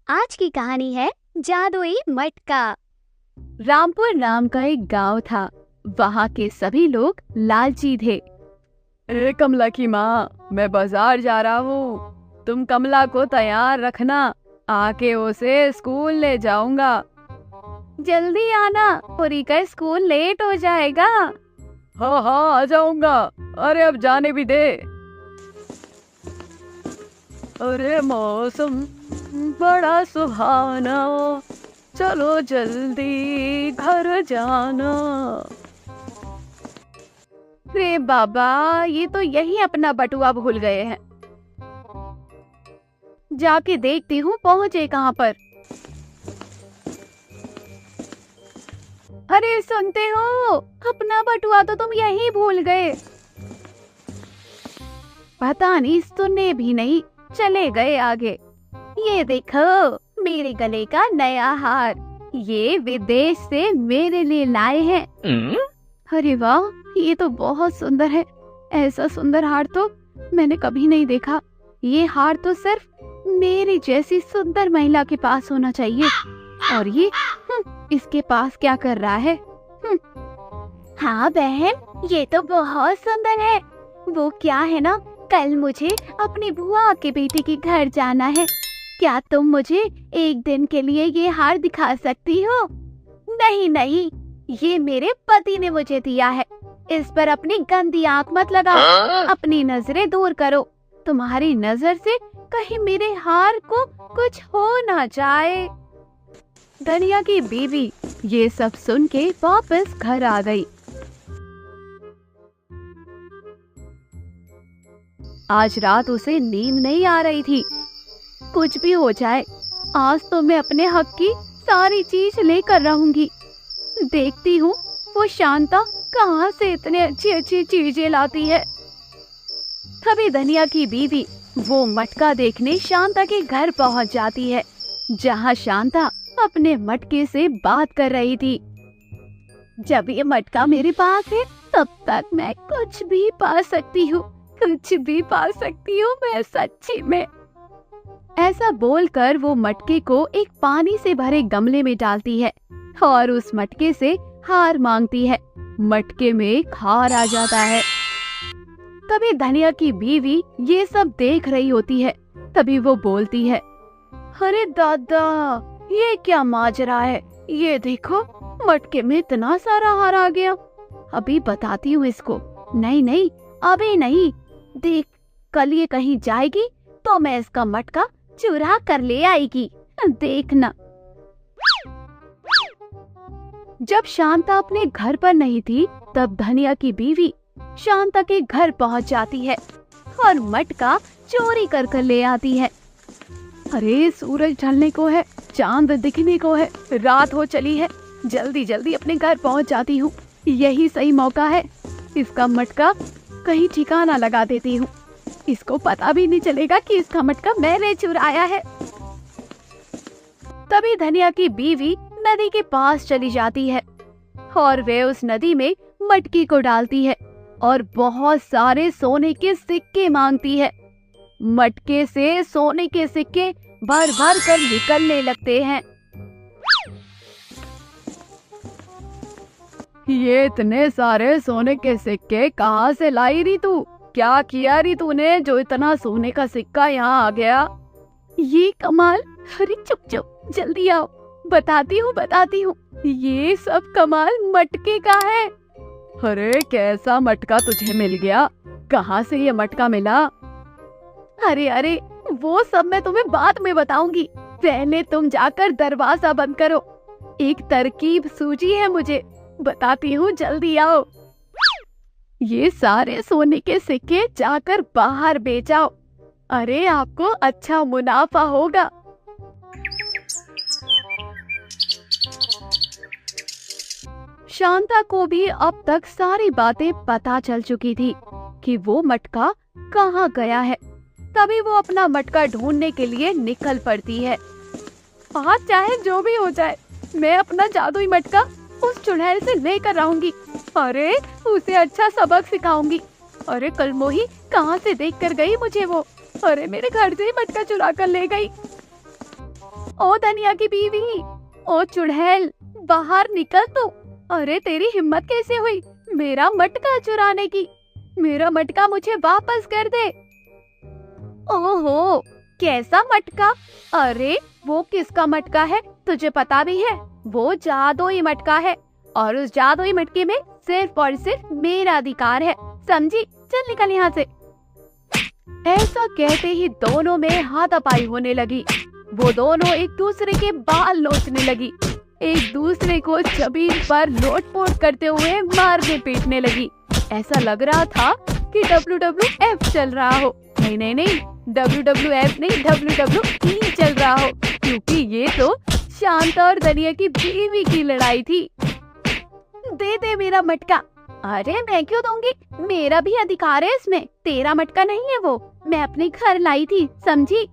आज की कहानी है जादुई मटका। रामपुर नाम का एक गांव था। वहाँ के सभी लोग लालची थे। ए कमला की माँ, मैं बाजार जा रहा हूँ। तुम कमला को तैयार रखना, आके उसे स्कूल ले जाऊंगा। जल्दी आना, पूरी का स्कूल लेट हो जाएगा। हाँ हाँ, आ जाऊंगा। अरे अब जाने भी दे। अरे मौसम बड़ा सुहाना, चलो जल्दी घर जाना। रे बाबा, ये तो यही अपना बटुआ भूल गए हैं। जाके देखती हूँ पहुँचे कहाँ पर। अरे सुनते हो, अपना बटुआ तो तुम यही भूल गए। पता नहीं सुनने भी नहीं, चले गए आगे। ये देखो मेरे गले का नया हार, ये विदेश से मेरे लिए लाए हैं। अरे वाह, ये तो बहुत सुंदर है। ऐसा सुंदर हार तो मैंने कभी नहीं देखा। ये हार तो सिर्फ मेरी जैसी सुंदर महिला के पास होना चाहिए। और ये इसके पास क्या कर रहा है? हाँ बहन, ये तो बहुत सुंदर है। वो क्या है ना, कल मुझे अपनी बुआ के बेटे के घर जाना है। क्या तुम मुझे एक दिन के लिए ये हार दिखा सकती हो? नहीं नहीं, ये मेरे पति ने मुझे दिया है। इस पर अपनी गंदी आंख मत लगाओ। अपनी नजरें दूर करो। तुम्हारी नजर से कहीं मेरे हार को कुछ हो ना जाए। धनिया की बीवी ये सब सुन के वापस घर आ गई। आज रात उसे नींद नहीं आ रही थी। कुछ भी हो जाए, आज तो मैं अपने हक की सारी चीज लेकर रहूंगी। देखती हूँ वो शांता कहाँ से इतने अच्छी अच्छी चीजें लाती है। तभी धनिया की बीवी वो मटका देखने शांता के घर पहुँच जाती है, जहाँ शांता अपने मटके से बात कर रही थी। जब ये मटका मेरे पास है, तब तक मैं कुछ भी पा सकती हूँ, कुछ भी पा सकती हूँ मैं सच्ची में। ऐसा बोलकर वो मटके को एक पानी से भरे गमले में डालती है और उस मटके से हार मांगती है। मटके में एक हार आ जाता है। तभी धनिया की बीवी ये सब देख रही होती है। तभी वो बोलती है, अरे दादा, ये क्या माजरा है? ये देखो, मटके में इतना सारा हार आ गया। अभी बताती हूँ इसको। नहीं नहीं, अभी नहीं। देख, कल ये कहीं जाएगी तो मैं इसका मटका चुरा कर ले आएगी, देखना। जब शांता अपने घर पर नहीं थी, तब धनिया की बीवी शांता के घर पहुंच जाती है और मटका चोरी कर कर ले आती है। अरे सूरज ढलने को है, चांद दिखने को है, रात हो चली है। जल्दी जल्दी अपने घर पहुंच जाती हूँ, यही सही मौका है। इसका मटका कहीं ठिकाना लगा देती हूँ। इसको पता भी नहीं चलेगा कि इसका मटका मैंने चुराया है। तभी धनिया की बीवी नदी के पास चली जाती है और वे उस नदी में मटकी को डालती है और बहुत सारे सोने के सिक्के मांगती है। मटके से सोने के सिक्के भर भर कर निकलने लगते हैं। ये इतने सारे सोने के सिक्के कहाँ से लाई रही तू? क्या किया री तूने जो इतना सोने का सिक्का यहाँ आ गया? ये कमाल। अरे चुप चुप, जल्दी आओ, बताती हूँ। ये सब कमाल मटके का है। अरे कैसा मटका तुझे मिल गया? कहाँ से ये मटका मिला? अरे वो सब मैं तुम्हें बाद में बताऊंगी। पहले तुम जाकर दरवाजा बंद करो। एक तरकीब सूझी है मुझे, बताती हूँ, जल्दी आओ। ये सारे सोने के सिक्के जाकर बाहर बेचाओ। अरे आपको अच्छा मुनाफा होगा। शांता को भी अब तक सारी बातें पता चल चुकी थी कि वो मटका कहाँ गया है। तभी वो अपना मटका ढूंढने के लिए निकल पड़ती है। आज चाहे जो भी हो जाए, मैं अपना जादुई मटका उस चुड़ैल से लेकर आऊंगी। अरे उसे अच्छा सबक सिखाऊंगी। अरे कल मोही कहाँ से देख कर गई मुझे वो? अरे मेरे घर से ही मटका चुरा कर ले गई। ओ धनिया की बीवी, ओ चुड़ैल, बाहर निकल तू। अरे तेरी हिम्मत कैसे हुई मेरा मटका चुराने की? मेरा मटका मुझे वापस कर दे। ओहो, कैसा मटका? अरे वो किसका मटका है तुझे पता भी है? वो जादुई मटका है और उस जादुई मटके में सिर्फ और सिर्फ मेरा अधिकार है, समझी? चल निकल यहाँ से। ऐसा कहते ही दोनों में हाथापाई होने लगी। वो दोनों एक दूसरे के बाल नोचने लगी, एक दूसरे को जमीन पर लोटपोट करते हुए मारने पीटने लगी। ऐसा लग रहा था कि WWF चल रहा हो। नहीं नहीं नहीं, WWF नहीं, WWE चल रहा हो, क्योंकि ये तो शांता और धनिया की बीवी की लड़ाई थी। दे दे मेरा मटका। अरे मैं क्यों दूंगी, मेरा भी अधिकार है इसमें, तेरा मटका नहीं है वो, मैं अपने घर लाई थी, समझी?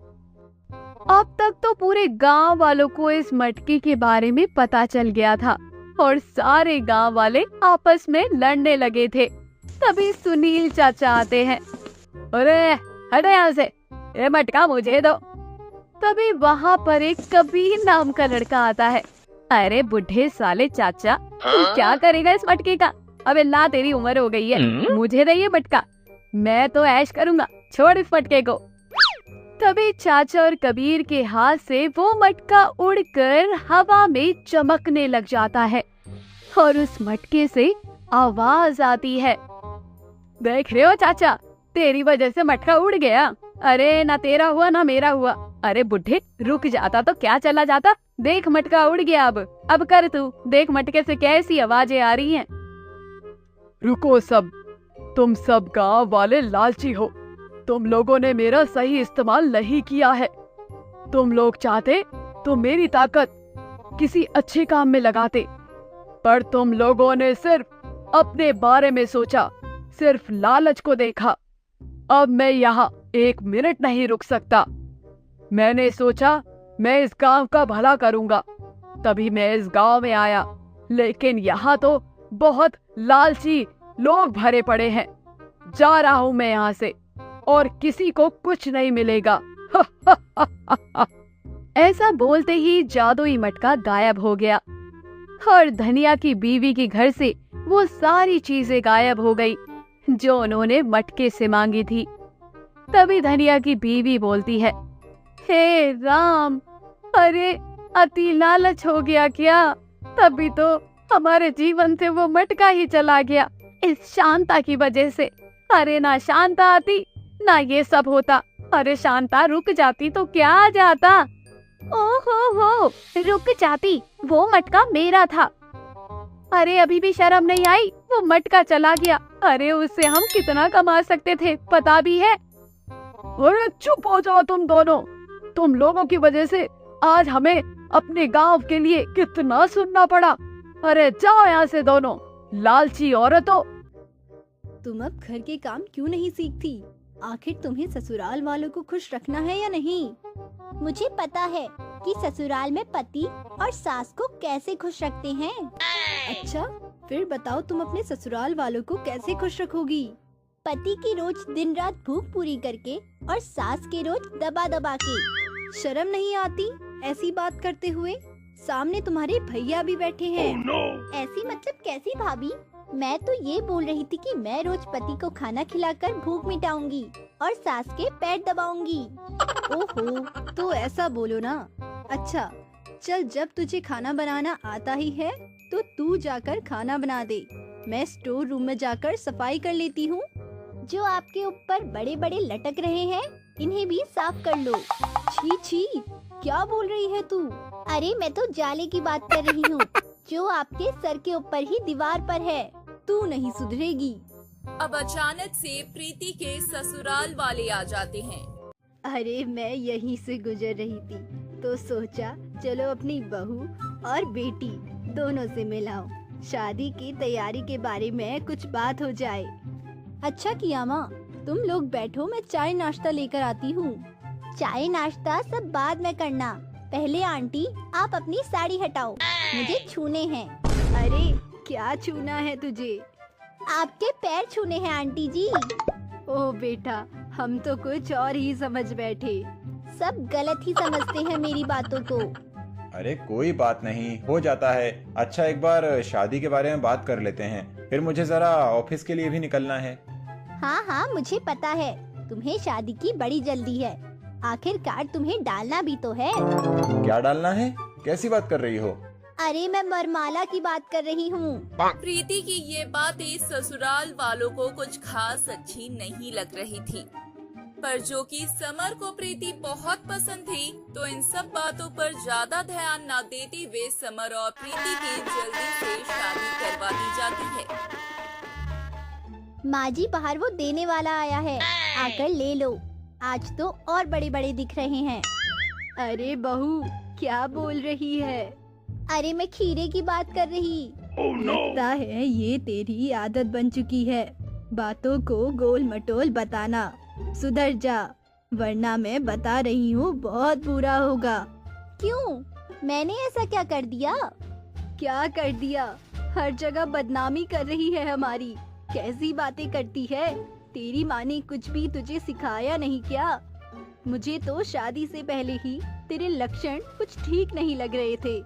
अब तक तो पूरे गांव वालों को इस मटके के बारे में पता चल गया था और सारे गांव वाले आपस में लड़ने लगे थे। तभी सुनील चाचा आते हैं। अरे हटो यहाँ से, ये मटका मुझे दो। तभी वहाँ पर एक कबीर नाम का लड़का आता है। अरे बुढ़े साले चाचा, तू क्या करेगा इस मटके का? अबे ला, तेरी उम्र हो गई है, मुझे दे ये मटका, मैं तो ऐश करूंगा, छोड़ इस मटके को। तभी चाचा और कबीर के हाथ से वो मटका उड़कर हवा में चमकने लग जाता है और उस मटके से आवाज आती है। देख रहे हो चाचा, तेरी वजह से मटका उड़ गया। अरे ना तेरा हुआ ना मेरा हुआ। अरे बुढ़े, रुक जाता तो क्या चला जाता। देख मटका उड़ गया, अब कर तू, देख मटके से कैसी आवाजें आ रही हैं। रुको सब, तुम सब गांव वाले लालची हो, तुम लोगों ने मेरा सही इस्तेमाल नहीं किया है। तुम लोग चाहते तो मेरी ताकत किसी अच्छे काम में लगाते, पर तुम लोगों ने सिर्फ अपने बारे में सोचा, सिर्फ लालच को देखा। अब मैं यहाँ 1 मिनट नहीं रुक सकता। मैंने सोचा मैं इस गांव का भला करूंगा, तभी मैं इस गांव में आया, लेकिन यहाँ तो बहुत लालची लोग भरे पड़े हैं। जा रहा हूँ मैं यहाँ से और किसी को कुछ नहीं मिलेगा। ऐसा बोलते ही जादुई मटका गायब हो गया और धनिया की बीवी के घर से वो सारी चीजें गायब हो गई जो उन्होंने मटके से मांगी थी। तभी धनिया की बीवी बोलती है, हे राम, अरे अति लालच हो गया क्या? तभी तो हमारे जीवन से वो मटका ही चला गया, इस शांता की वजह से। अरे ना शांता आती ना ये सब होता। अरे शांता रुक जाती तो क्या आ जाता। ओहो, रुक जाती, वो मटका मेरा था। अरे अभी भी शर्म नहीं आई, वो मटका चला गया। अरे उससे हम कितना कमा सकते थे पता भी है। अरे चुप हो जाओ तुम दोनों, तुम लोगों की वजह से आज हमें अपने गांव के लिए कितना सुनना पड़ा। अरे जाओ यहाँ से दोनों, लालची औरतों। तुम अब घर के काम क्यों नहीं सीखती? आखिर तुम्हें ससुराल वालों को खुश रखना है या नहीं? मुझे पता है कि ससुराल में पति और सास को कैसे खुश रखते हैं। अच्छा, फिर बताओ तुम अपने ससुराल वालों को कैसे खुश रखोगी? पति की रोज दिन रात भूख पूरी करके और सास के रोज दबा दबा के। शर्म नहीं आती ऐसी बात करते हुए? सामने तुम्हारे भैया भी बैठे हैं। ऐसी मतलब कैसी भाभी? मैं तो ये बोल रही थी कि मैं रोज पति को खाना खिलाकर भूख मिटाऊंगी और सास के पैर दबाऊंगी। ओहो, तो ऐसा बोलो ना। अच्छा चल, जब तुझे खाना बनाना आता ही है तो तू जाकर खाना बना दे, मैं स्टोर रूम में जाकर सफाई कर लेती हूँ। जो आपके ऊपर बड़े बड़े लटक रहे हैं, इन्हें भी साफ कर लो। छी छी, क्या बोल रही है तू? अरे मैं तो जाले की बात कर रही हूँ जो आपके सर के ऊपर ही दीवार पर है। तू नहीं सुधरेगी। अब अचानक से प्रीति के ससुराल वाले आ जाते हैं। अरे मैं यहीं से गुजर रही थी तो सोचा चलो अपनी बहू और बेटी दोनों से मिलाऊं, शादी की तैयारी के बारे में कुछ बात हो जाए। अच्छा किया माँ, तुम लोग बैठो, मैं चाय नाश्ता लेकर आती हूँ। चाय नाश्ता सब बाद में करना, पहले आंटी आप अपनी साड़ी हटाओ, मुझे छूने हैं। अरे क्या छूना है तुझे? आपके पैर छूने हैं आंटी जी। ओह बेटा, हम तो कुछ और ही समझ बैठे। सब गलत ही समझते हैं मेरी बातों को। अरे कोई बात नहीं, हो जाता है। अच्छा, एक बार शादी के बारे में बात कर लेते हैं, फिर मुझे जरा ऑफिस के लिए भी निकलना है। हाँ हाँ, मुझे पता है तुम्हें शादी की बड़ी जल्दी है। आखिरकार तुम्हें डालना भी तो है। क्या डालना है? कैसी बात कर रही हो? अरे मैं वरमाला की बात कर रही हूँ। प्रीति की ये बातें ससुराल वालों को कुछ खास अच्छी नहीं लग रही थी, पर जो कि समर को प्रीति बहुत पसंद थी, तो इन सब बातों पर ज्यादा ध्यान न देते हुए समर और प्रीति की जल्दी से शादी करवा दी जाती है। माँ जी, बाहर वो देने वाला आया है, आकर ले लो। आज तो और बड़े बड़े दिख रहे हैं। अरे बहू, क्या बोल रही है? अरे मैं खीरे की बात कर रही। लगता है ये तेरी आदत बन चुकी है, बातों को गोल मटोल बताना। सुधर जा, वरना मैं बता रही हूँ बहुत बुरा होगा। क्यों? मैंने ऐसा क्या कर दिया? क्या कर दिया? हर जगह बदनामी कर रही है हमारी। कैसी बातें करती है? तेरी माँ ने कुछ भी तुझे सिखाया नहीं क्या? मुझे तो शादी से पहले ही तेरे लक्षण कुछ ठीक नहीं लग रहे थे,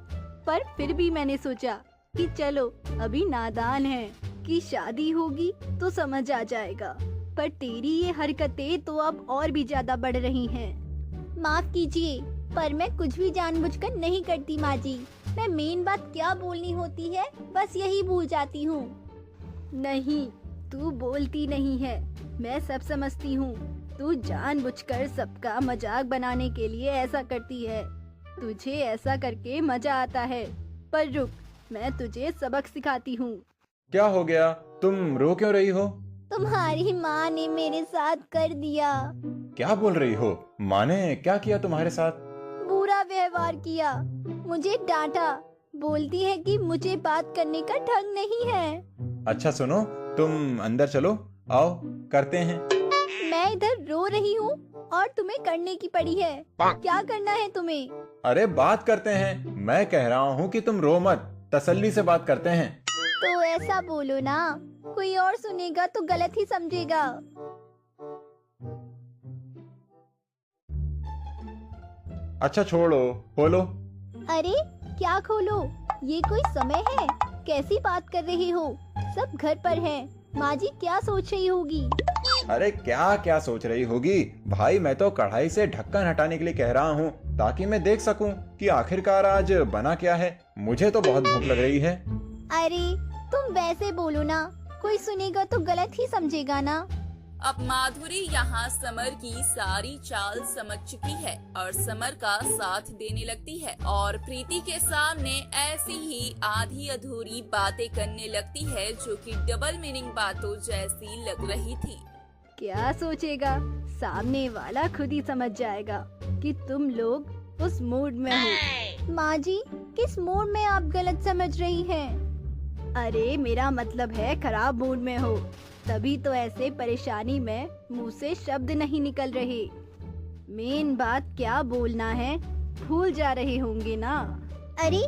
पर फिर भी मैंने सोचा कि चलो अभी नादान है, कि शादी होगी तो समझ आ जाएगा। पर तेरी ये हरकतें तो अब और भी ज्यादा बढ़ रही हैं। माफ कीजिए, पर मैं कुछ भी जानबूझकर नहीं करती माँ जी। मैं मेन बात क्या बोलनी होती है बस यही भूल जाती हूँ। नहीं, तू बोलती नहीं है, मैं सब समझती हूँ। तू जानबूझकर सबका मजाक बनाने के लिए ऐसा करती है। तुझे ऐसा करके मजा आता है। पर रुक, मैं तुझे सबक सिखाती हूँ। क्या हो गया? तुम रो क्यों रही हो? तुम्हारी माँ ने मेरे साथ कर दिया। क्या बोल रही हो? माँ ने क्या किया तुम्हारे साथ? बुरा व्यवहार किया, मुझे डांटा। बोलती है कि मुझे बात करने का ढंग नहीं है। अच्छा सुनो, तुम अंदर चलो, आओ करते हैं। मैं इधर रो रही हूँ और तुम्हें करने की पड़ी है। क्या करना है तुम्हें? अरे बात करते हैं, मैं कह रहा हूँ कि तुम रो मत, तसल्ली से बात करते हैं। तो ऐसा बोलो ना, कोई और सुनेगा तो गलत ही समझेगा। अच्छा छोड़ो, खोलो। अरे क्या खोलो? ये कोई समय है? कैसी बात कर रहे हो? सब घर पर हैं। माँ जी क्या सोच रही होगी? अरे क्या क्या सोच रही होगी भाई, मैं तो कढ़ाई से ढक्कन हटाने के लिए कह रहा हूँ, ताकि मैं देख सकूँ कि आखिरकार आज बना क्या है। मुझे तो बहुत भूख लग रही है। अरे तुम वैसे बोलो ना, कोई सुनेगा तो गलत ही समझेगा ना। अब माधुरी यहाँ समर की सारी चाल समझ चुकी है और समर का साथ देने लगती है और प्रीति के सामने ऐसी ही आधी अधूरी बातें करने लगती है, जो कि डबल मीनिंग बातों जैसी लग रही थी। क्या सोचेगा? सामने वाला खुद ही समझ जाएगा कि तुम लोग उस मूड में हो। माँ जी, किस मूड में आप गलत समझ रही हैं? अरे मेरा मतलब है खराब मूड में हो, तभी तो ऐसे परेशानी में मुंह से शब्द नहीं निकल रहे। मेन बात क्या बोलना है भूल जा रहे होंगे ना। अरे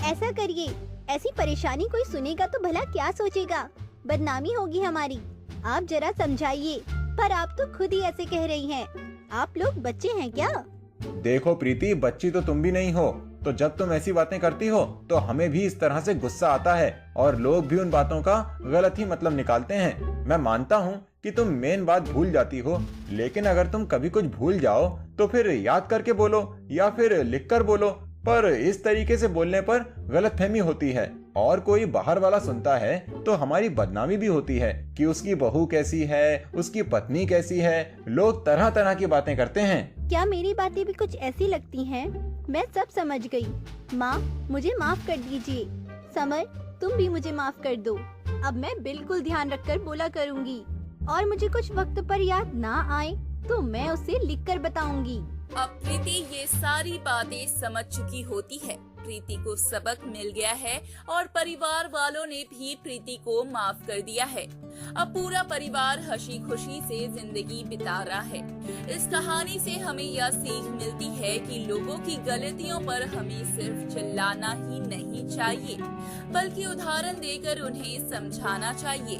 ऐसा करिए, ऐसी परेशानी कोई सुनेगा तो भला क्या सोचेगा? बदनामी होगी हमारी। आप जरा समझाइए। पर आप तो खुद ही ऐसे कह रही हैं। आप लोग बच्चे हैं क्या? देखो प्रीति, बच्ची तो तुम भी नहीं हो, तो जब तुम ऐसी बातें करती हो तो हमें भी इस तरह से गुस्सा आता है और लोग भी उन बातों का गलत ही मतलब निकालते हैं। मैं मानता हूँ कि तुम मेन बात भूल जाती हो, लेकिन अगर तुम कभी कुछ भूल जाओ तो फिर याद करके बोलो या फिर लिख कर बोलो। पर इस तरीके से बोलने पर गलतफहमी होती है और कोई बाहर वाला सुनता है तो हमारी बदनामी भी होती है कि उसकी बहू कैसी है, उसकी पत्नी कैसी है। लोग तरह तरह की बातें करते हैं। क्या मेरी बातें भी कुछ ऐसी लगती हैं? मैं सब समझ गई। माँ, मुझे माफ कर दीजिए। समर, तुम भी मुझे माफ कर दो। अब मैं बिल्कुल ध्यान रखकर बोला करूँगी और मुझे कुछ वक्त पर याद ना आए तो मैं उसे लिखकर बताऊंगी। अब प्रीति ये सारी बातें समझ चुकी होती है। प्रीति को सबक मिल गया है और परिवार वालों ने भी प्रीति को माफ कर दिया है। अब पूरा परिवार हंसी खुशी से जिंदगी बिता रहा है। इस कहानी से हमें यह सीख मिलती है कि लोगों की गलतियों पर हमें सिर्फ चिल्लाना ही नहीं चाहिए, बल्कि उदाहरण देकर उन्हें समझाना चाहिए।